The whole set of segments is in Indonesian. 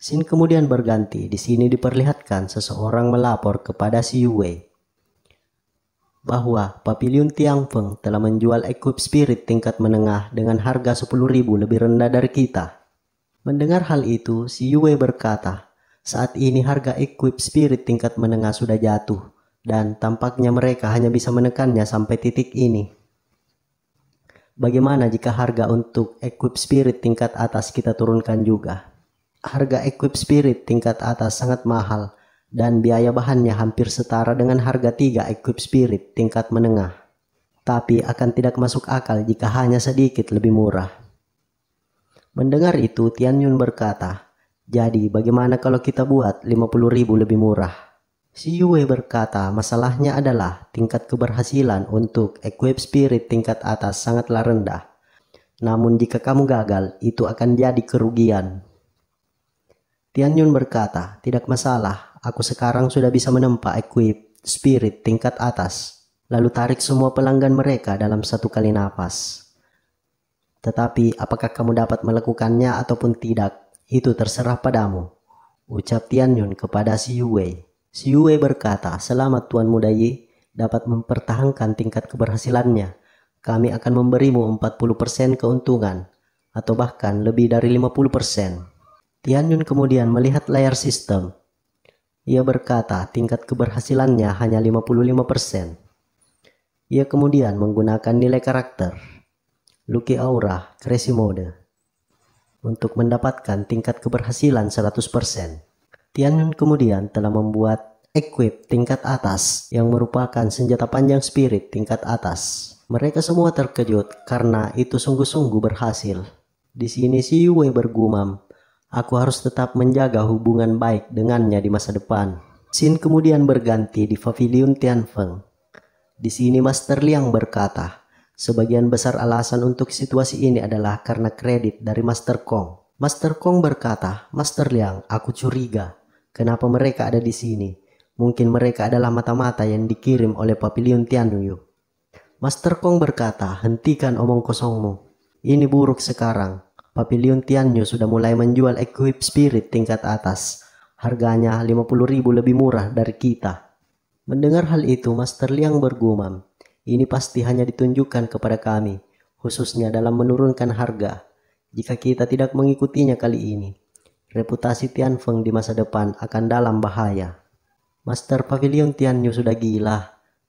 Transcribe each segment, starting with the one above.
Scene kemudian berganti. Di sini diperlihatkan seseorang melapor kepada si Yue bahwa Pavilion Tianfeng telah menjual equip spirit tingkat menengah dengan harga 10.000 lebih rendah dari kita. Mendengar hal itu, si Yue berkata, saat ini harga equip spirit tingkat menengah sudah jatuh dan tampaknya mereka hanya bisa menekannya sampai titik ini. Bagaimana jika harga untuk equip spirit tingkat atas kita turunkan juga? Harga equip spirit tingkat atas sangat mahal dan biaya bahannya hampir setara dengan harga 3 equip spirit tingkat menengah. Tapi akan tidak masuk akal jika hanya sedikit lebih murah. Mendengar itu, Tian Yun berkata, jadi bagaimana kalau kita buat 50.000 lebih murah? Si Yue berkata, masalahnya adalah tingkat keberhasilan untuk equip spirit tingkat atas sangatlah rendah. Namun jika kamu gagal, itu akan jadi kerugian. Tian Yun berkata, tidak masalah, aku sekarang sudah bisa menempa equip spirit tingkat atas, lalu tarik semua pelanggan mereka dalam satu kali napas. Tetapi apakah kamu dapat melakukannya ataupun tidak, itu terserah padamu, ucap Tian Yun kepada si Yue. Si Yue berkata, selamat Tuan Muda Yi, dapat mempertahankan tingkat keberhasilannya. Kami akan memberimu 40% keuntungan, atau bahkan lebih dari 50%. Tian Yun kemudian melihat layar sistem. Ia berkata, tingkat keberhasilannya hanya 55%. Ia kemudian menggunakan nilai karakter, Lucky Aura, Crazy Mode, untuk mendapatkan tingkat keberhasilan 100%. Tian Yun kemudian telah membuat equip tingkat atas yang merupakan senjata panjang spirit tingkat atas. Mereka semua terkejut karena itu sungguh-sungguh berhasil. Di sini si Yue bergumam, aku harus tetap menjaga hubungan baik dengannya di masa depan. Scene kemudian berganti di Pavilion Tianfeng. Di sini Master Liang berkata, sebagian besar alasan untuk situasi ini adalah karena kredit dari Master Kong. Master Kong berkata, Master Liang, aku curiga. Kenapa mereka ada di sini? Mungkin mereka adalah mata-mata yang dikirim oleh Pavilion Tianyu. Master Kong berkata, hentikan omong kosongmu. Ini buruk sekarang. Pavilion Tianyu sudah mulai menjual equip spirit tingkat atas. Harganya 50.000 lebih murah dari kita. Mendengar hal itu, Master Liang bergumam. Ini pasti hanya ditunjukkan kepada kami, khususnya dalam menurunkan harga. Jika kita tidak mengikutinya kali ini, reputasi Tianfeng di masa depan akan dalam bahaya. Master Pavilion Tianyu sudah gila,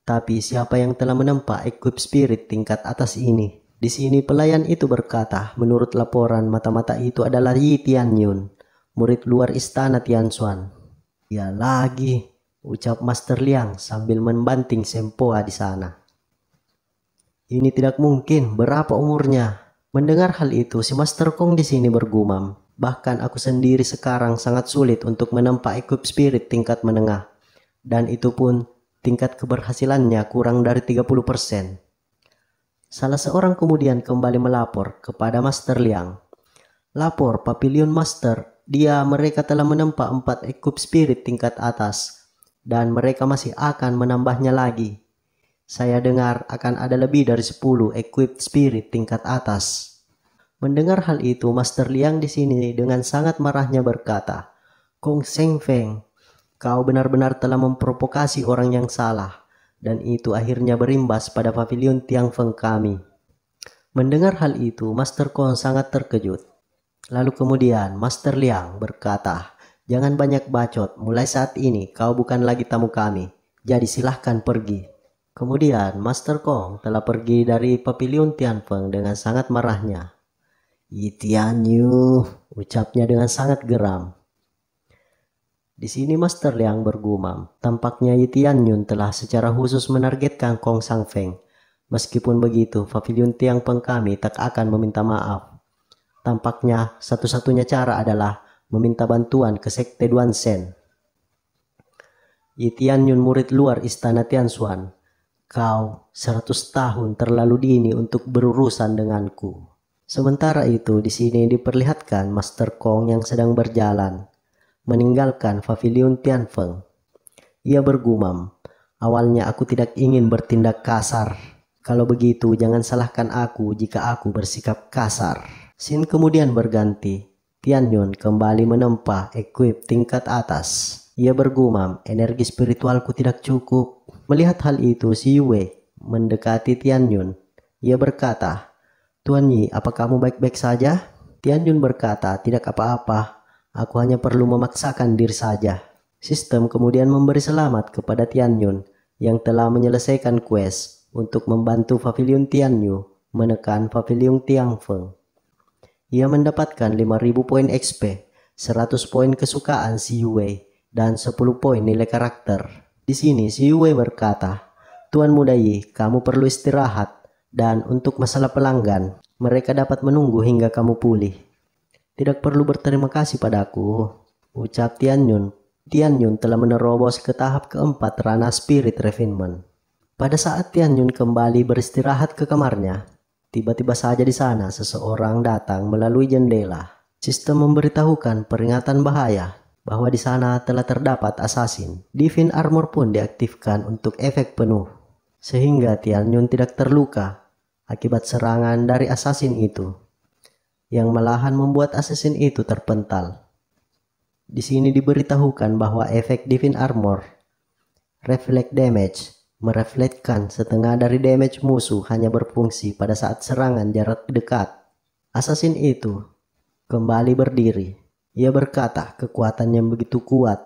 tapi siapa yang telah menempa equip spirit tingkat atas ini? Di sini pelayan itu berkata, menurut laporan mata-mata itu adalah Yi Tianyun, murid luar istana Tianxuan. Ya lagi, ucap Master Liang sambil membanting sempoa di sana. Ini tidak mungkin, berapa umurnya? Mendengar hal itu, si Master Kong di sini bergumam. Bahkan aku sendiri sekarang sangat sulit untuk menempa equip spirit tingkat menengah. Dan itu pun tingkat keberhasilannya kurang dari 30%. Salah seorang kemudian kembali melapor kepada Master Liang. Lapor Pavilion Master, mereka telah menempa 4 equip spirit tingkat atas. Dan mereka masih akan menambahnya lagi. Saya dengar akan ada lebih dari 10 equip spirit tingkat atas. Mendengar hal itu, Master Liang di sini dengan sangat marahnya berkata, Kong Seng Feng, kau benar-benar telah memprovokasi orang yang salah, dan itu akhirnya berimbas pada Pavilion Tianfeng kami. Mendengar hal itu, Master Kong sangat terkejut. Lalu kemudian Master Liang berkata, jangan banyak bacot, mulai saat ini kau bukan lagi tamu kami, jadi silahkan pergi. Kemudian Master Kong telah pergi dari Pavilion Tianfeng dengan sangat marahnya. Yi Tianyu, ucapnya dengan sangat geram. Di sini Master Liang bergumam, tampaknya Yi Tianyun telah secara khusus menargetkan Kong Sang Feng. Meskipun begitu, Pavilion Tianfeng kami tak akan meminta maaf. Tampaknya satu-satunya cara adalah meminta bantuan ke Sekte Duanzhen. Yi Tianyun, murid luar istana Tianxuan. Kau 100 tahun terlalu dini untuk berurusan denganku. Sementara itu, di sini diperlihatkan Master Kong yang sedang berjalan, meninggalkan Pavilion Tianfeng. Ia bergumam, awalnya aku tidak ingin bertindak kasar. Kalau begitu, jangan salahkan aku jika aku bersikap kasar. Scene kemudian berganti. Tianyun kembali menempa equip tingkat atas. Ia bergumam, energi spiritualku tidak cukup. Melihat hal itu, si Yue mendekati Tianyun. Ia berkata, Tuan Yi, apa kamu baik-baik saja? Tianyun berkata, tidak apa-apa. Aku hanya perlu memaksakan diri saja. Sistem kemudian memberi selamat kepada Tianyun yang telah menyelesaikan quest untuk membantu Pavilion Tianyu menekan Pavilion Tianfeng. Ia mendapatkan 5000 poin XP, 100 poin kesukaan si Yue, dan 10 poin nilai karakter. Di sini si Yue berkata, Tuan Muda Yi, kamu perlu istirahat, dan untuk masalah pelanggan, mereka dapat menunggu hingga kamu pulih. Tidak perlu berterima kasih padaku, ucap Tianyun. Tianyun telah menerobos ke tahap keempat ranah spirit refinement. Pada saat Tianyun kembali beristirahat ke kamarnya, tiba-tiba saja di sana seseorang datang melalui jendela. Sistem memberitahukan peringatan bahaya bahwa di sana telah terdapat assassin. Divine Armor pun diaktifkan untuk efek penuh, sehingga Tianyun tidak terluka akibat serangan dari assassin itu, yang malahan membuat assassin itu terpental. Di sini diberitahukan bahwa efek Divine Armor, Reflect Damage, merefleksikan setengah dari damage musuh hanya berfungsi pada saat serangan jarak dekat. Assassin itu kembali berdiri. Ia berkata, kekuatan yang begitu kuat.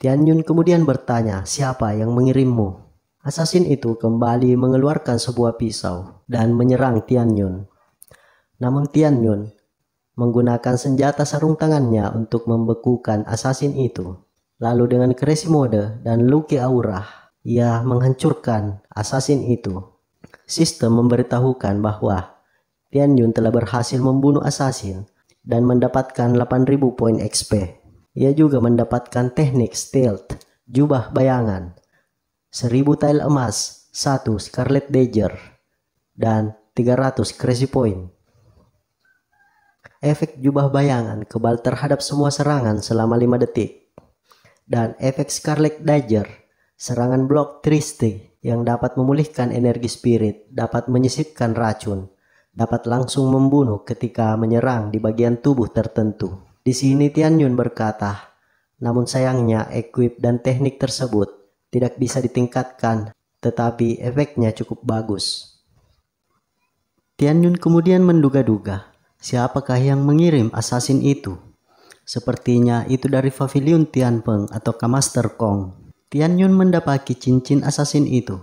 Tianyun kemudian bertanya, siapa yang mengirimmu? Assassin itu kembali mengeluarkan sebuah pisau dan menyerang Tianyun. Namun Tianyun menggunakan senjata sarung tangannya untuk membekukan assassin itu. Lalu dengan crazy mode dan Lucky Aura, ia menghancurkan assassin itu. Sistem memberitahukan bahwa Tianyun telah berhasil membunuh assassin dan mendapatkan 8000 poin XP. Ia juga mendapatkan teknik stealth, jubah bayangan, 1000 tile emas, 1 Scarlet Dagger, dan 300 crazy point. Efek jubah bayangan kebal terhadap semua serangan selama 5 detik. Dan efek Scarlet Dagger, serangan blok Triste yang dapat memulihkan energi spirit, dapat menyisipkan racun, dapat langsung membunuh ketika menyerang di bagian tubuh tertentu. Di sini Tianyun berkata, namun sayangnya equip dan teknik tersebut tidak bisa ditingkatkan, tetapi efeknya cukup bagus. Tianyun kemudian menduga-duga, siapakah yang mengirim assassin itu? Sepertinya itu dari Pavilion Tianfeng atau Master Kong. Tianyun mendapati cincin assassin itu.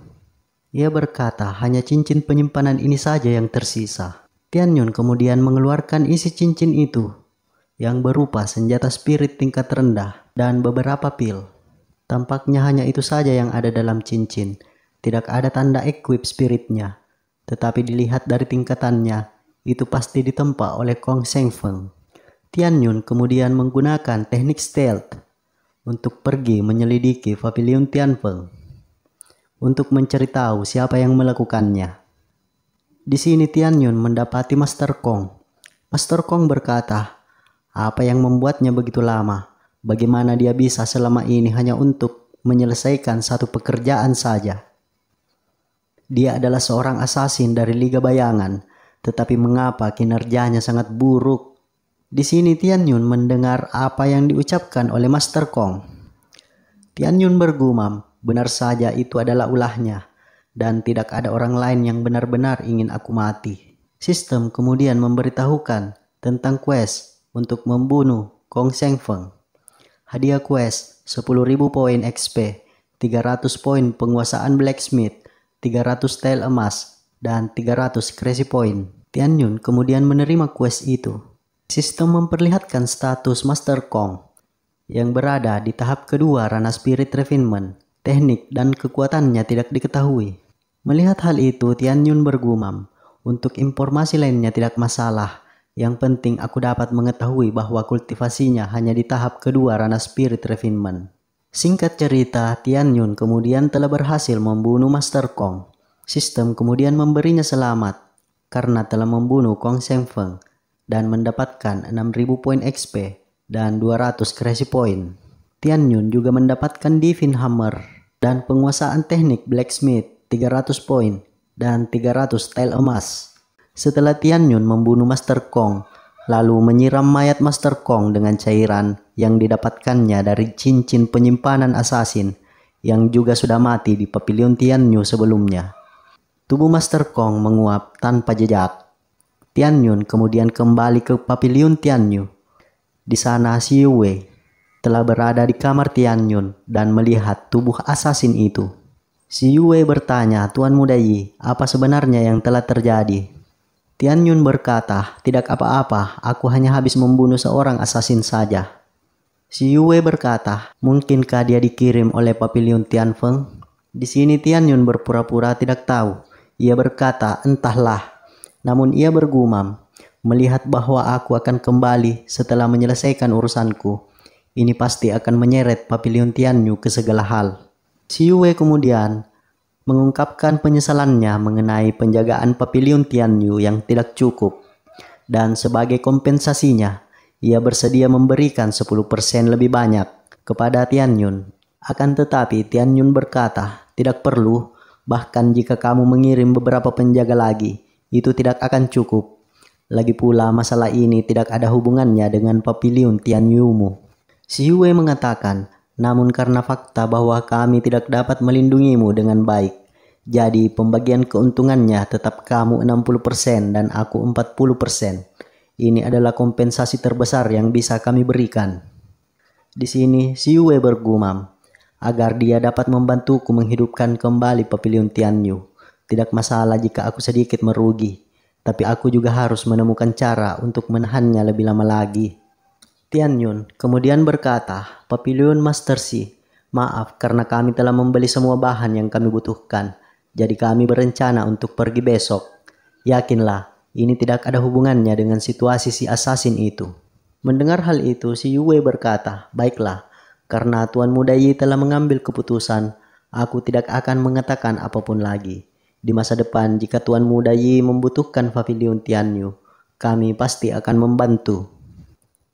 Ia berkata, hanya cincin penyimpanan ini saja yang tersisa. Tianyun kemudian mengeluarkan isi cincin itu, yang berupa senjata spirit tingkat rendah dan beberapa pil. Tampaknya hanya itu saja yang ada dalam cincin. Tidak ada tanda equip spiritnya. Tetapi dilihat dari tingkatannya, itu pasti ditempa oleh Kong Shengfeng. Tianyun kemudian menggunakan teknik stealth untuk pergi menyelidiki Pavilion Tianfeng untuk mencari tahu siapa yang melakukannya. Di sini Tianyun mendapati Master Kong. Master Kong berkata, apa yang membuatnya begitu lama? Bagaimana dia bisa selama ini hanya untuk menyelesaikan satu pekerjaan saja? Dia adalah seorang assassin dari Liga Bayangan, tetapi mengapa kinerjanya sangat buruk? Di sini Tianyun mendengar apa yang diucapkan oleh Master Kong. Tianyun bergumam, benar saja itu adalah ulahnya, dan tidak ada orang lain yang benar-benar ingin aku mati. Sistem kemudian memberitahukan tentang quest untuk membunuh Kong Shengfeng. Hadiah quest 10.000 poin XP, 300 poin penguasaan blacksmith, 300 tile emas, dan 300 crazy point. Tianyun kemudian menerima quest itu. Sistem memperlihatkan status Master Kong yang berada di tahap kedua ranah spirit refinement. Teknik dan kekuatannya tidak diketahui. Melihat hal itu, Tianyun bergumam, untuk informasi lainnya tidak masalah. Yang penting aku dapat mengetahui bahwa kultivasinya hanya di tahap kedua ranah spirit refinement. Singkat cerita, Tianyun kemudian telah berhasil membunuh Master Kong. Sistem kemudian memberinya selamat karena telah membunuh Kong Shengfeng dan mendapatkan 6.000 poin XP dan 200 crazy point. Tianyun juga mendapatkan Divine Hammer dan penguasaan teknik blacksmith 300 poin dan 300 tile emas. Setelah Tianyun membunuh Master Kong, lalu menyiram mayat Master Kong dengan cairan yang didapatkannya dari cincin penyimpanan asasin yang juga sudah mati di Pavilion Tianyu sebelumnya. Tubuh Master Kong menguap tanpa jejak. Tian Yun kemudian kembali ke Pavilion Tianyu. Di sana si Yue telah berada di kamar Tian Yun dan melihat tubuh asasin itu. Si Yue bertanya, "Tuan Muda Yi, apa sebenarnya yang telah terjadi?" Tian Yun berkata, "Tidak apa-apa, aku hanya habis membunuh seorang asasin saja." Si Yue berkata, "Mungkinkah dia dikirim oleh Pavilion Tianfeng?" Di sini Tian Yun berpura-pura tidak tahu. Ia berkata, "Entahlah." Namun ia bergumam, "Melihat bahwa aku akan kembali setelah menyelesaikan urusanku, ini pasti akan menyeret Pavilion Tianyu ke segala hal." Si Yue kemudian mengungkapkan penyesalannya mengenai penjagaan Pavilion Tianyu yang tidak cukup. Dan sebagai kompensasinya, ia bersedia memberikan 10% lebih banyak kepada Tian Yun. Akan tetapi Tian Yun berkata, "Tidak perlu, bahkan jika kamu mengirim beberapa penjaga lagi, itu tidak akan cukup. Lagi pula masalah ini tidak ada hubungannya dengan Pavilion Tianyumu." Si Yue mengatakan, "Namun karena fakta bahwa kami tidak dapat melindungimu dengan baik, jadi pembagian keuntungannya tetap kamu 60% dan aku 40%. Ini adalah kompensasi terbesar yang bisa kami berikan." Di sini si Yue bergumam, "Agar dia dapat membantuku menghidupkan kembali Pavilion Tianyu. Tidak masalah jika aku sedikit merugi, tapi aku juga harus menemukan cara untuk menahannya lebih lama lagi." Tian Yun kemudian berkata, "Pavilion Master Si, maaf karena kami telah membeli semua bahan yang kami butuhkan. Jadi kami berencana untuk pergi besok. Yakinlah, ini tidak ada hubungannya dengan situasi si asasin itu." Mendengar hal itu, si Yue berkata, "Baiklah, karena Tuan Muda Yi telah mengambil keputusan, aku tidak akan mengatakan apapun lagi. Di masa depan, jika Tuan Muda Yi membutuhkan Pavilion Tianyu, kami pasti akan membantu."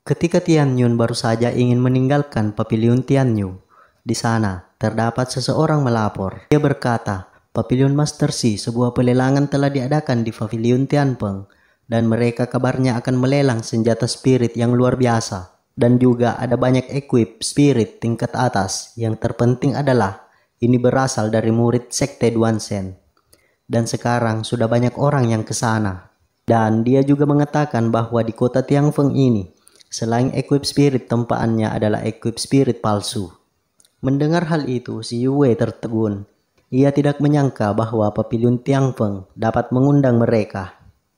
Ketika Tian Yun baru saja ingin meninggalkan Pavilion Tianyu, di sana terdapat seseorang melapor. Dia berkata, "Pavilion Master Si, sebuah pelelangan telah diadakan di Pavilion Tianpeng, dan mereka kabarnya akan melelang senjata spirit yang luar biasa. Dan juga ada banyak equip spirit tingkat atas. Yang terpenting adalah ini berasal dari murid Sekte Duanzhen. Dan sekarang sudah banyak orang yang ke sana." Dan dia juga mengatakan bahwa di kota Tianfeng ini, selain equip spirit, tempaannya adalah equip spirit palsu. Mendengar hal itu, si Yue tertegun. Ia tidak menyangka bahwa Pavilion Tianfeng dapat mengundang mereka.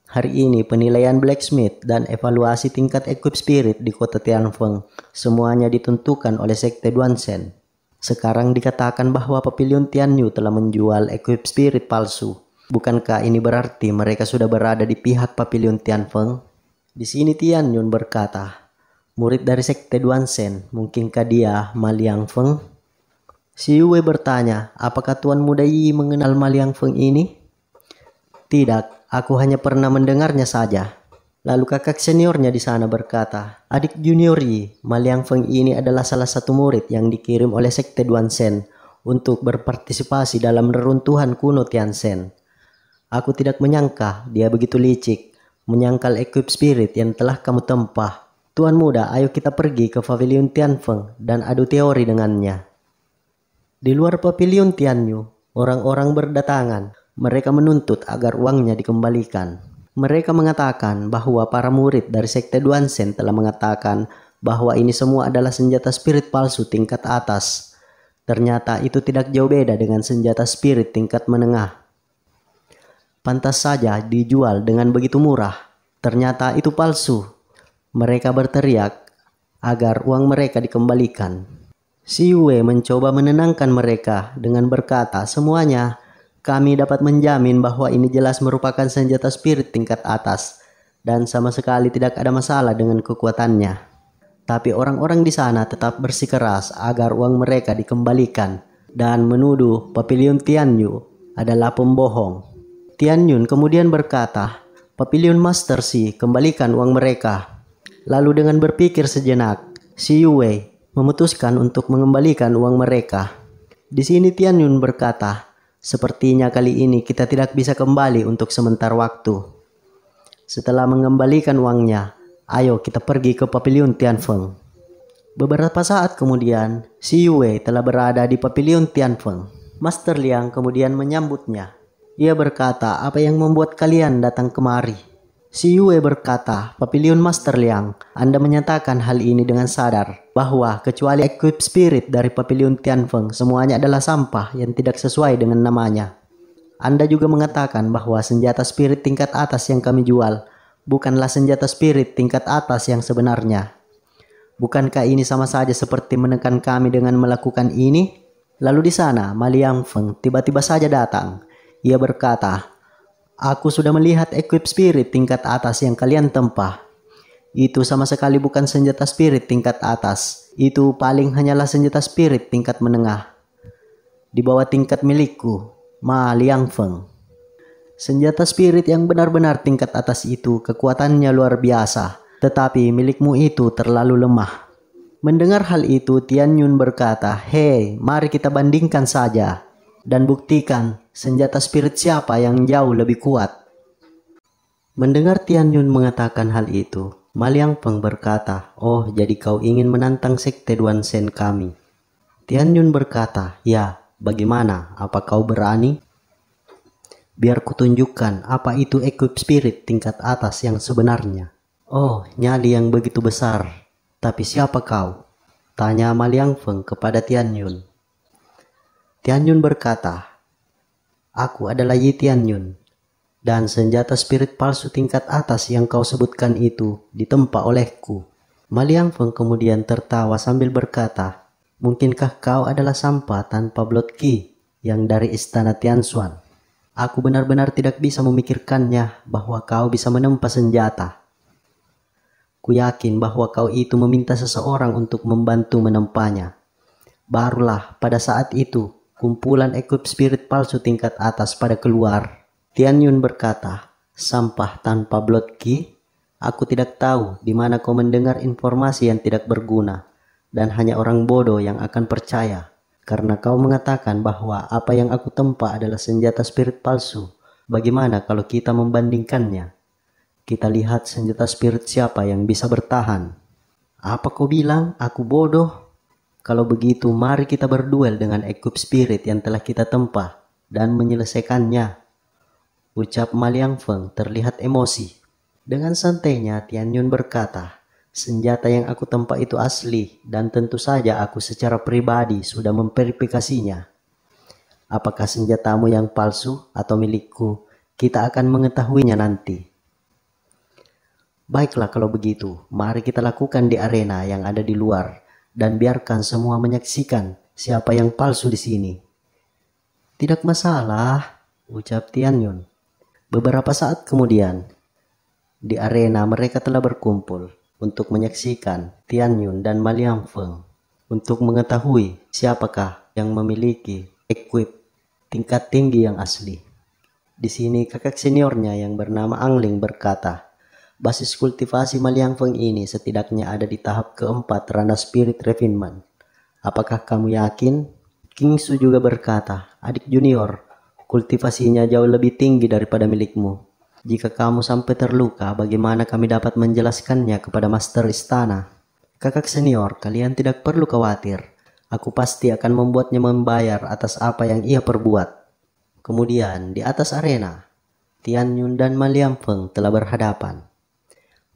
Hari ini penilaian blacksmith dan evaluasi tingkat equip spirit di kota Tianfeng semuanya ditentukan oleh Sekte Duanzhen. Sekarang dikatakan bahwa Pavilion Tianyu telah menjual equip spirit palsu. Bukankah ini berarti mereka sudah berada di pihak Pavilion Tianfeng? Di sini Tian Yun berkata, "Murid dari Sekte Duanzhen, mungkinkah dia Ma Liangfeng?" Si Yue bertanya, "Apakah Tuan Muda Yi mengenal Ma Liangfeng ini?" "Tidak, aku hanya pernah mendengarnya saja." Lalu kakak seniornya di sana berkata, "Adik junior Yi, Ma Liangfeng ini adalah salah satu murid yang dikirim oleh Sekte Duanzhen untuk berpartisipasi dalam reruntuhan kuno Tianzhen. Aku tidak menyangka dia begitu licik, menyangkal equip spirit yang telah kamu tempah. Tuan muda, ayo kita pergi ke Pavilion Tianfeng dan adu teori dengannya." Di luar Pavilion Tianyu, orang-orang berdatangan. Mereka menuntut agar uangnya dikembalikan. Mereka mengatakan bahwa para murid dari Sekte Duanzhen telah mengatakan bahwa ini semua adalah senjata spirit palsu tingkat atas. Ternyata itu tidak jauh beda dengan senjata spirit tingkat menengah. Pantas saja dijual dengan begitu murah. Ternyata itu palsu. Mereka berteriak agar uang mereka dikembalikan. Si Yue mencoba menenangkan mereka dengan berkata, "Semuanya, kami dapat menjamin bahwa ini jelas merupakan senjata spirit tingkat atas dan sama sekali tidak ada masalah dengan kekuatannya." Tapi orang-orang di sana tetap bersikeras agar uang mereka dikembalikan dan menuduh Pavilion Tianyu adalah pembohong. Tian Yun kemudian berkata, "Pavilion Master Si, kembalikan uang mereka." Lalu dengan berpikir sejenak, si Yue memutuskan untuk mengembalikan uang mereka. Di sini Tian Yun berkata, "Sepertinya kali ini kita tidak bisa kembali untuk sementara waktu." Setelah mengembalikan uangnya, Ayo kita pergi ke Pavilion Tianfeng. Beberapa saat kemudian, si Yue telah berada di Pavilion Tianfeng. Master Liang kemudian menyambutnya. Ia berkata, apa yang membuat kalian datang kemari? Si Yue berkata, Pavilion Master Liang, Anda menyatakan hal ini dengan sadar bahwa kecuali equip spirit dari Pavilion Tianfeng, semuanya adalah sampah yang tidak sesuai dengan namanya. Anda juga mengatakan bahwa senjata spirit tingkat atas yang kami jual bukanlah senjata spirit tingkat atas yang sebenarnya. Bukankah ini sama saja seperti menekan kami dengan melakukan ini? Lalu di sana, Ma Liangfeng tiba-tiba saja datang. Ia berkata, aku sudah melihat equip spirit tingkat atas yang kalian tempah. Itu sama sekali bukan senjata spirit tingkat atas. Itu paling hanyalah senjata spirit tingkat menengah. Di bawah tingkat milikku, Ma Liangfeng. Senjata spirit yang benar-benar tingkat atas itu kekuatannya luar biasa, tetapi milikmu itu terlalu lemah. Mendengar hal itu, Tian Yun berkata, hei, mari kita bandingkan saja dan buktikan senjata spirit siapa yang jauh lebih kuat. Mendengar Tian Yun mengatakan hal itu, Ma Liangfeng berkata, oh jadi kau ingin menantang sekte Duan Shen kami. Tian Yun berkata, ya, bagaimana, apa kau berani? Biar kutunjukkan apa itu equip spirit tingkat atas yang sebenarnya. Oh, nyali yang begitu besar. Tapi siapa kau? Tanya Ma Liangfeng kepada Tian Yun. Tian Yun berkata, aku adalah Yi Tian Yun. Dan senjata spirit palsu tingkat atas yang kau sebutkan itu ditempa olehku. Ma Liangfeng kemudian tertawa sambil berkata, mungkinkah kau adalah sampah tanpa blood key yang dari istana Tianshan? Aku benar-benar tidak bisa memikirkannya bahwa kau bisa menempa senjata. Ku yakin bahwa kau itu meminta seseorang untuk membantu menempanya. Barulah pada saat itu, kumpulan equip spirit palsu tingkat atas pada keluar. Tian Yun berkata, sampah tanpa blood key? Aku tidak tahu di mana kau mendengar informasi yang tidak berguna. Dan hanya orang bodoh yang akan percaya. Karena kau mengatakan bahwa apa yang aku tempa adalah senjata spirit palsu. Bagaimana kalau kita membandingkannya? Kita lihat senjata spirit siapa yang bisa bertahan. Apa kau bilang? Aku bodoh? Kalau begitu, mari kita berduel dengan equip spirit yang telah kita tempa dan menyelesaikannya. Ucap Ma Liangfeng terlihat emosi. Dengan santainya, Tian Yun berkata, senjata yang aku tempa itu asli dan tentu saja aku secara pribadi sudah memverifikasinya. Apakah senjatamu yang palsu atau milikku? Kita akan mengetahuinya nanti. Baiklah kalau begitu, mari kita lakukan di arena yang ada di luar dan biarkan semua menyaksikan siapa yang palsu di sini. Tidak masalah, ucap Tian Yun. Beberapa saat kemudian, di arena mereka telah berkumpul untuk menyaksikan Tian Yun dan Ma Liangfeng untuk mengetahui siapakah yang memiliki equip tingkat tinggi yang asli. Di sini kakak seniornya yang bernama Angling berkata, basis kultivasi Ma Liangfeng ini setidaknya ada di tahap keempat ranah spirit refinement. Apakah kamu yakin? King Su juga berkata, adik junior, kultivasinya jauh lebih tinggi daripada milikmu. Jika kamu sampai terluka, bagaimana kami dapat menjelaskannya kepada master istana? Kakak senior, kalian tidak perlu khawatir. Aku pasti akan membuatnya membayar atas apa yang ia perbuat. Kemudian, di atas arena, Tian Yun dan Ma Liangfeng telah berhadapan.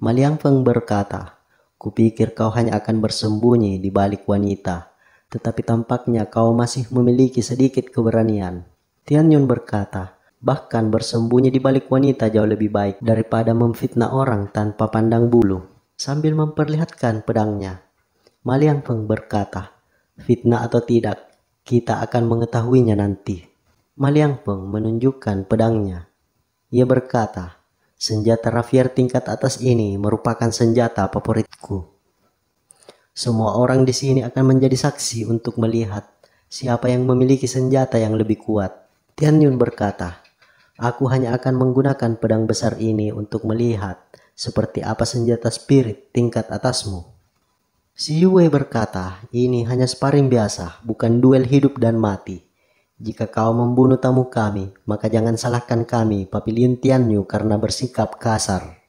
Ma Liangfeng berkata, kupikir kau hanya akan bersembunyi di balik wanita, tetapi tampaknya kau masih memiliki sedikit keberanian. Tian Yun berkata, bahkan bersembunyi di balik wanita jauh lebih baik daripada memfitnah orang tanpa pandang bulu. Sambil memperlihatkan pedangnya, Ma Liangfeng berkata, fitnah atau tidak, kita akan mengetahuinya nanti. Ma Liangfeng menunjukkan pedangnya. Ia berkata, senjata rapier tingkat atas ini merupakan senjata favoritku. Semua orang di sini akan menjadi saksi untuk melihat siapa yang memiliki senjata yang lebih kuat. Tian Yun berkata, aku hanya akan menggunakan pedang besar ini untuk melihat seperti apa senjata spirit tingkat atasmu. Si Yue berkata, ini hanya sparring biasa, bukan duel hidup dan mati. Jika kau membunuh tamu kami, maka jangan salahkan kami, Pavilion Tianyu, karena bersikap kasar.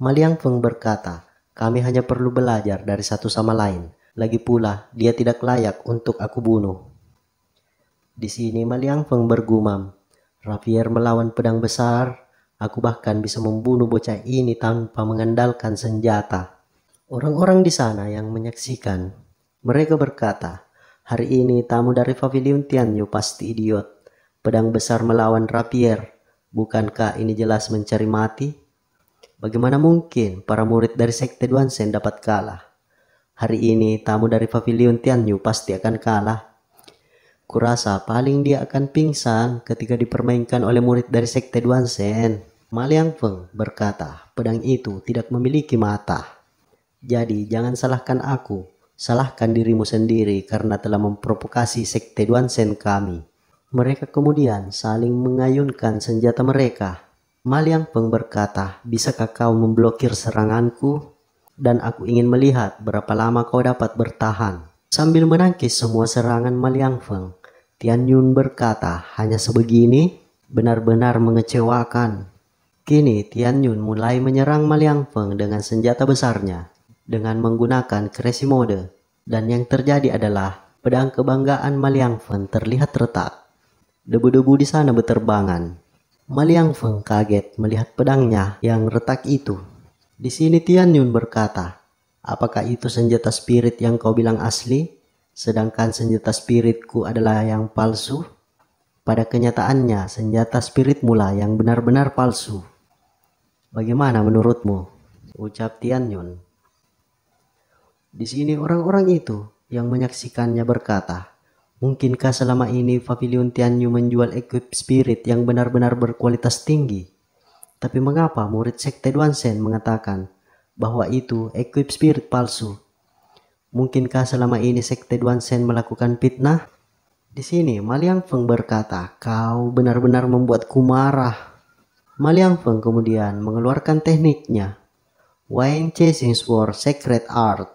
Ma Liangfeng berkata, Kami hanya perlu belajar dari satu sama lain. Lagi pula, dia tidak layak untuk aku bunuh. Di sini Maliang Feng bergumam, "Rapier melawan pedang besar, aku bahkan bisa membunuh bocah ini tanpa mengandalkan senjata." Orang-orang di sana yang menyaksikan, mereka berkata, "Hari ini tamu dari Pavilion Tianyu pasti idiot. Pedang besar melawan rapier, bukankah ini jelas mencari mati? Bagaimana mungkin para murid dari Sekte Duanzhen dapat kalah? Hari ini tamu dari Pavilion Tianyu pasti akan kalah. Kurasa paling dia akan pingsan ketika dipermainkan oleh murid dari Sekte Duanzhen." Maliang Feng berkata, "Pedang itu tidak memiliki mata. Jadi jangan salahkan aku, salahkan dirimu sendiri karena telah memprovokasi Sekte Duanzhen kami." Mereka kemudian saling mengayunkan senjata mereka. Maliang Feng berkata, "Bisakah kau memblokir seranganku? Dan aku ingin melihat berapa lama kau dapat bertahan." Sambil menangkis semua serangan Maliang Feng, Tian Yun berkata, "Hanya sebegini? Benar-benar mengecewakan." Kini Tian Yun mulai menyerang Maliang Feng dengan senjata besarnya, dengan menggunakan crazy mode. Dan yang terjadi adalah pedang kebanggaan Maliang Feng terlihat retak. Debu-debu di sana berterbangan. Maliang Feng kaget melihat pedangnya yang retak itu. Di sini Tian Yun berkata, "Apakah itu senjata spirit yang kau bilang asli, sedangkan senjata spiritku adalah yang palsu?" Pada kenyataannya, senjata spirit mula yang benar-benar palsu. "Bagaimana menurutmu?" ucap Tian Yun. Di sini orang-orang itu yang menyaksikannya berkata, "Mungkinkah selama ini Pavilion Tianyu menjual equip spirit yang benar-benar berkualitas tinggi? Tapi mengapa murid Sekte Duanzhen mengatakan bahwa itu equip spirit palsu? Mungkinkah selama ini Sekte Duanzhen melakukan fitnah?" Di sini Maliang Feng berkata, "Kau benar-benar membuatku marah." Maliang Feng kemudian mengeluarkan tekniknya, Wang Chasing Sword Secret Art.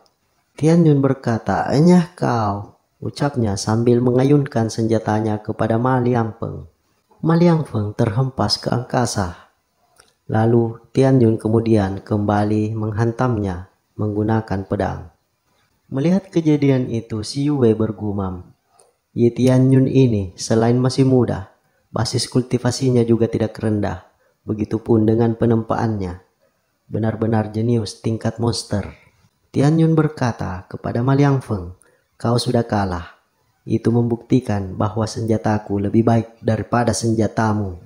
Tian Yun berkata, "Enyah kau," ucapnya sambil mengayunkan senjatanya kepada Maliang Feng. Maliang Feng terhempas ke angkasa. Lalu Tian Yun kemudian kembali menghantamnya menggunakan pedang. Melihat kejadian itu, si Yue bergumam, "Ye Tian Yun ini selain masih muda, basis kultivasinya juga tidak rendah. Begitupun dengan penempaannya. Benar-benar jenius tingkat monster." Tian Yun berkata kepada Maliang Feng, "Kau sudah kalah. Itu membuktikan bahwa senjataku lebih baik daripada senjatamu.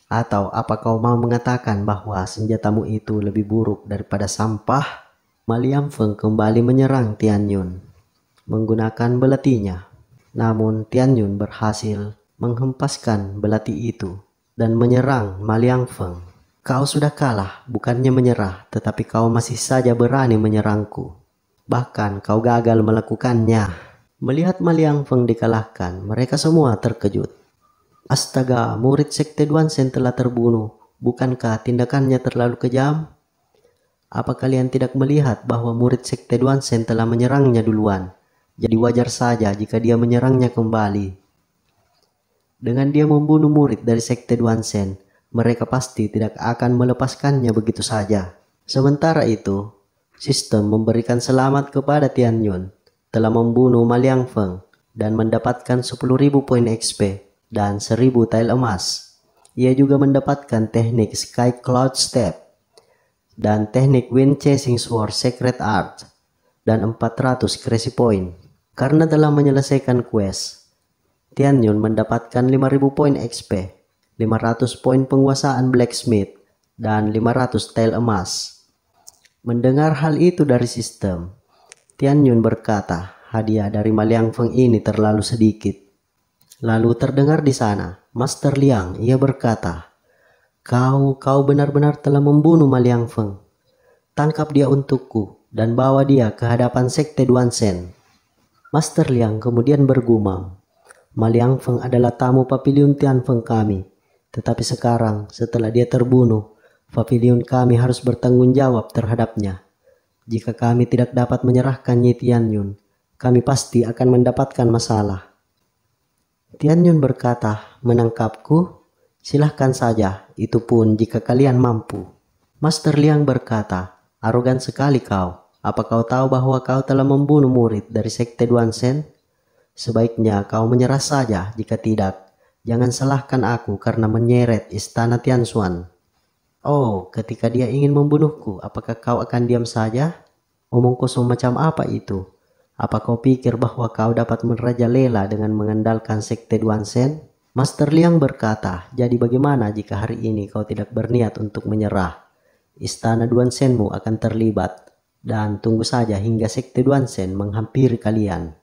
Atau apa kau mau mengatakan bahwa senjatamu itu lebih buruk daripada sampah?" Maliang Feng kembali menyerang Tian Yun menggunakan belatinya. Namun Tian Yun berhasil menghempaskan belati itu dan menyerang Maliang Feng. "Kau sudah kalah, bukannya menyerah, tetapi kau masih saja berani menyerangku. Bahkan kau gagal melakukannya." Melihat Maliang Feng dikalahkan, mereka semua terkejut. "Astaga, murid Sekte Duanzhen telah terbunuh. Bukankah tindakannya terlalu kejam? Apa kalian tidak melihat bahwa murid Sekte Duanzhen telah menyerangnya duluan? Jadi wajar saja jika dia menyerangnya kembali. Dengan dia membunuh murid dari Sekte Duanzhen, mereka pasti tidak akan melepaskannya begitu saja." Sementara itu, sistem memberikan selamat kepada Tian Yun telah membunuh Maliang Feng dan mendapatkan 10.000 poin XP dan 1.000 tile emas. Ia juga mendapatkan teknik Sky Cloud Step dan teknik Wind Chasing Sword Secret Art dan 400 crazy point. Karena telah menyelesaikan quest, Tian Yun mendapatkan 5.000 poin XP, 500 poin penguasaan blacksmith, dan 500 tile emas. Mendengar hal itu dari sistem, Tian Yun berkata, hadiah dari Maliang Feng ini terlalu sedikit. Lalu terdengar di sana, Master Liang, ia berkata, Kau benar-benar telah membunuh Maliang Feng. Tangkap dia untukku dan bawa dia ke hadapan Sekte Duanzhen." Master Liang kemudian bergumam, "Maliang Feng adalah tamu Pavilion Tianfeng kami. Tetapi sekarang, setelah dia terbunuh, pavilion kami harus bertanggung jawab terhadapnya. Jika kami tidak dapat menyerahkan Ye Tian Yun, kami pasti akan mendapatkan masalah." Tian Yun berkata, "Menangkapku? Silahkan saja, itu pun jika kalian mampu." Master Liang berkata, Arogan sekali kau. Apa kau tahu bahwa kau telah membunuh murid dari Sekte Duansen? Sebaiknya kau menyerah saja, jika tidak, jangan salahkan aku karena menyeret istana Tianxuan. Oh, ketika dia ingin membunuhku, apakah kau akan diam saja? Omong kosong macam apa itu? Apa kau pikir bahwa kau dapat merajalela dengan mengandalkan Sekte Duansen? Master Liang berkata, jadi bagaimana jika hari ini kau tidak berniat untuk menyerah? Istana Duansenmu akan terlibat. Dan tunggu saja hingga Sekte Duansen menghampiri kalian.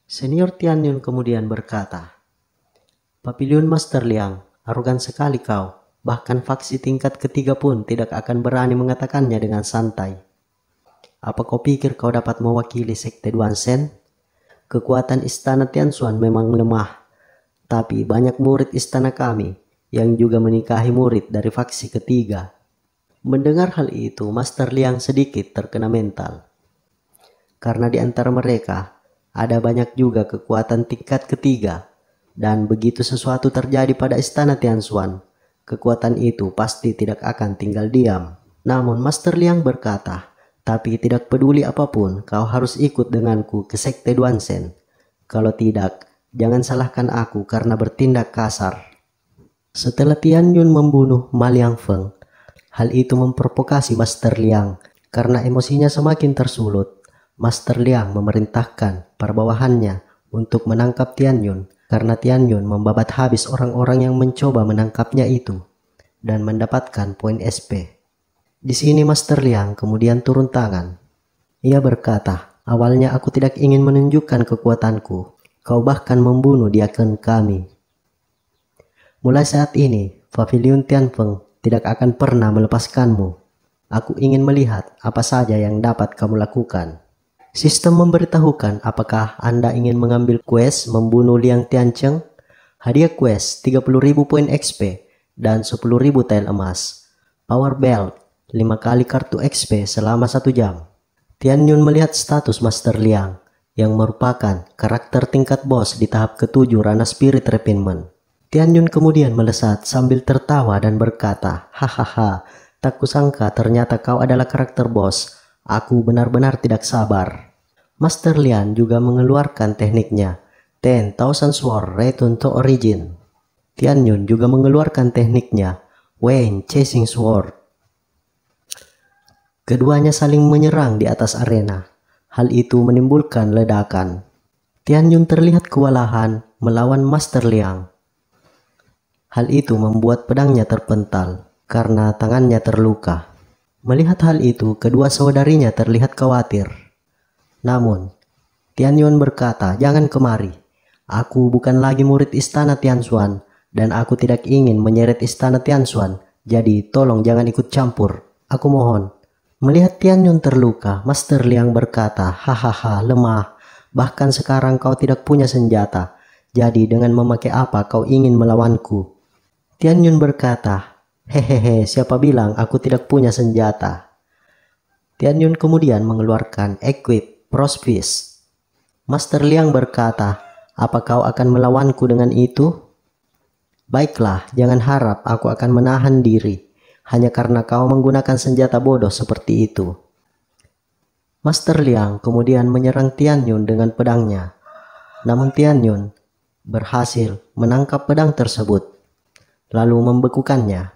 Senior Tianyun kemudian berkata, Papiliun Master Liang, arogan sekali kau. Bahkan faksi tingkat ketiga pun tidak akan berani mengatakannya dengan santai. Apa kau pikir kau dapat mewakili Sekte Duansen? Kekuatan istana Tianxuan memang lemah. Tapi banyak murid istana kami yang juga menikahi murid dari faksi ketiga. Mendengar hal itu, Master Liang sedikit terkena mental. Karena di antara mereka, ada banyak juga kekuatan tingkat ketiga. Dan begitu sesuatu terjadi pada istana Tianxuan, kekuatan itu pasti tidak akan tinggal diam. Namun Master Liang berkata, tapi tidak peduli apapun, kau harus ikut denganku ke Sekte Duansen. Kalau tidak, jangan salahkan aku karena bertindak kasar. Setelah Tianyun membunuh Ma Liangfeng, hal itu memprovokasi Master Liang. Karena emosinya semakin tersulut, Master Liang memerintahkan para bawahannya untuk menangkap Tianyun. Karena Tianyun membabat habis orang-orang yang mencoba menangkapnya itu dan mendapatkan poin SP. Di sini Master Liang kemudian turun tangan. Ia berkata, awalnya aku tidak ingin menunjukkan kekuatanku. Kau bahkan membunuh di akun kami. Mulai saat ini, Pavilion Tianfeng tidak akan pernah melepaskanmu. Aku ingin melihat apa saja yang dapat kamu lakukan. Sistem memberitahukan apakah Anda ingin mengambil quest membunuh Liang Tiancheng. Hadiah quest 30.000 poin XP dan 10.000 tael emas. Power belt 5 kali kartu XP selama 1 jam. Tianyun melihat status Master Liang yang merupakan karakter tingkat boss di tahap ke-7 Rana Spirit Refinement. Tianyun kemudian melesat sambil tertawa dan berkata, hahaha, tak kusangka ternyata kau adalah karakter bos. Aku benar-benar tidak sabar. Master Liang juga mengeluarkan tekniknya, 10,000 Sword Return to Origin. Tianyun juga mengeluarkan tekniknya, Wayne Chasing Sword. Keduanya saling menyerang di atas arena. Hal itu menimbulkan ledakan. Tianyun terlihat kewalahan melawan Master Liang. Hal itu membuat pedangnya terpental karena tangannya terluka. Melihat hal itu, kedua saudarinya terlihat khawatir. Namun, Tianyun berkata, jangan kemari. Aku bukan lagi murid istana Tianxuan dan aku tidak ingin menyeret istana Tianxuan. Jadi tolong jangan ikut campur. Aku mohon. Melihat Tianyun terluka, Master Liang berkata, hahaha, lemah. Bahkan sekarang kau tidak punya senjata. Jadi dengan memakai apa kau ingin melawanku? Tianyun berkata, hehehe, siapa bilang aku tidak punya senjata? Tianyun kemudian mengeluarkan Equip Prosfis. Master Liang berkata, apa kau akan melawanku dengan itu? Baiklah, jangan harap aku akan menahan diri, hanya karena kau menggunakan senjata bodoh seperti itu. Master Liang kemudian menyerang Tianyun dengan pedangnya. Namun Tianyun berhasil menangkap pedang tersebut, lalu membekukannya.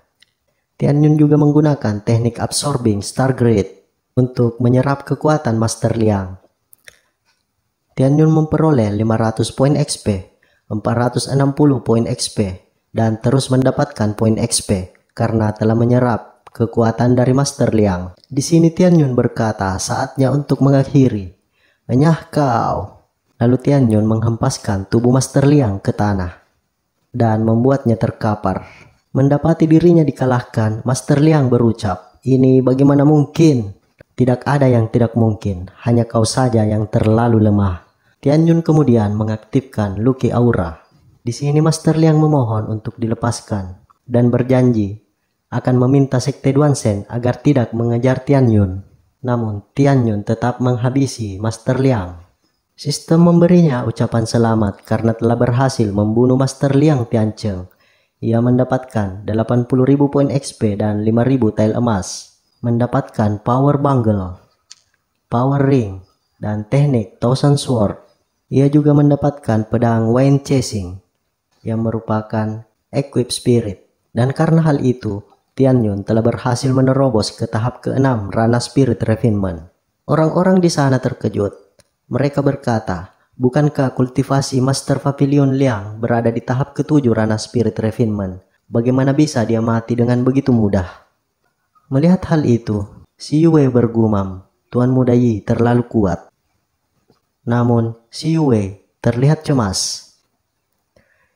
Tianyun juga menggunakan teknik Absorbing Stargate untuk menyerap kekuatan Master Liang. Tianyun memperoleh 500 poin XP, 460 poin XP, dan terus mendapatkan poin XP karena telah menyerap kekuatan dari Master Liang. Di sini Tianyun berkata, saatnya untuk mengakhiri. Enyah kau. Lalu Tianyun menghempaskan tubuh Master Liang ke tanah dan membuatnya terkapar. Mendapati dirinya dikalahkan, Master Liang berucap, ini bagaimana mungkin? Tidak ada yang tidak mungkin, hanya kau saja yang terlalu lemah. Tianyun kemudian mengaktifkan Lucky Aura. Di sini Master Liang memohon untuk dilepaskan dan berjanji akan meminta Sekte Duansen agar tidak mengejar Tianyun. Namun Tianyun tetap menghabisi Master Liang. Sistem memberinya ucapan selamat karena telah berhasil membunuh Master Liang Tiancheng. Ia mendapatkan 80.000 poin XP dan 5.000 tael emas. mendapatkan Power Bangle, Power Ring, dan teknik Thousand Sword. Ia juga mendapatkan pedang Wind Chasing yang merupakan Equip Spirit. Dan karena hal itu, Tianyun telah berhasil menerobos ke tahap ke-6 Rana Spirit Refinement. Orang-orang di sana terkejut. Mereka berkata, bukankah kultivasi Master Papillon Liang berada di tahap ke-7 Rana Spirit Refinement? Bagaimana bisa dia mati dengan begitu mudah? Melihat hal itu, Si Yue bergumam, Tuan Muda Yi terlalu kuat. Namun, Si Yue terlihat cemas.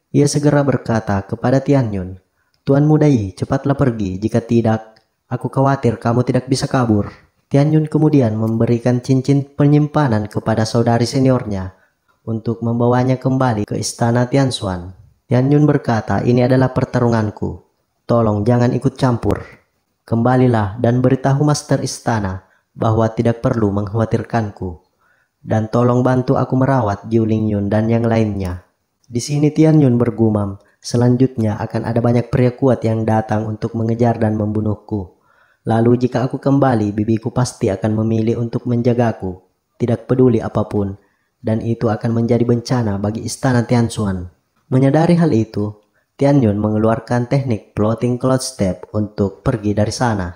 Ia segera berkata kepada Tianyun, Tuan Muda Yi, cepatlah pergi, jika tidak, aku khawatir kamu tidak bisa kabur. Tianyun kemudian memberikan cincin penyimpanan kepada saudari seniornya untuk membawanya kembali ke istana Tianshan. Tianyun berkata, ini adalah pertarunganku. Tolong jangan ikut campur. Kembalilah dan beritahu Master Istana bahwa tidak perlu mengkhawatirkanku. Dan tolong bantu aku merawat Jiu Lingyun dan yang lainnya. Di sini Tianyun bergumam, selanjutnya akan ada banyak pria kuat yang datang untuk mengejar dan membunuhku. Lalu jika aku kembali, bibiku pasti akan memilih untuk menjagaku, tidak peduli apapun, dan itu akan menjadi bencana bagi istana Tianshan. Menyadari hal itu, Tianyun mengeluarkan teknik Floating Cloud Step untuk pergi dari sana.